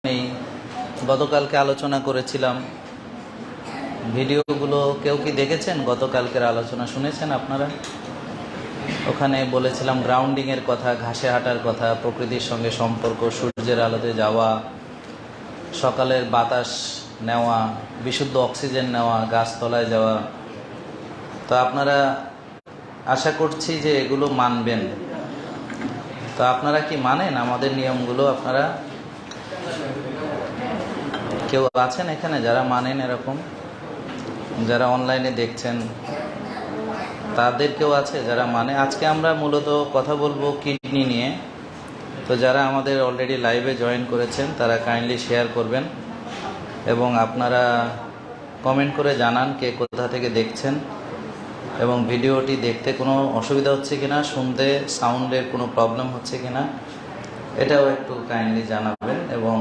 এই গতকালকে আলোচনা করেছিলাম, ভিডিওগুলো কেউ কি দেখেছেন? গতকালকের আলোচনা শুনেছেন আপনারা? ওখানে বলেছিলাম গ্রাউন্ডিংয়ের কথা, ঘাসে হাঁটার কথা, প্রকৃতির সঙ্গে সম্পর্ক, সূর্যের আলোতে যাওয়া, সকালের বাতাস নেওয়া, বিশুদ্ধ অক্সিজেন নেওয়া, গাছতলায় যাওয়া। তো আপনারা আশা করছি যে এগুলো মানবেন। তো আপনারা কি মানেন আমাদের নিয়মগুলো? আপনারা কেউ আছেন এখানে যারা মানেন? এরকম যারা অনলাইনে দেখছেন তাদের কেউ আছে যারা মানে? আজকে আমরা মূলত কথা বলবো কিডনি নিয়ে। তো যারা আমাদের অলরেডি লাইভে জয়েন করেছেন তারা কাইন্ডলি শেয়ার করবেন এবং আপনারা কমেন্ট করে জানান কে কোথা থেকে দেখছেন এবং ভিডিওটি দেখতে কোনো অসুবিধা হচ্ছে কিনা, শুনতে সাউন্ডের কোনো প্রবলেম হচ্ছে কিনা, এটাও একটু কাইন্ডলি জানাবেন এবং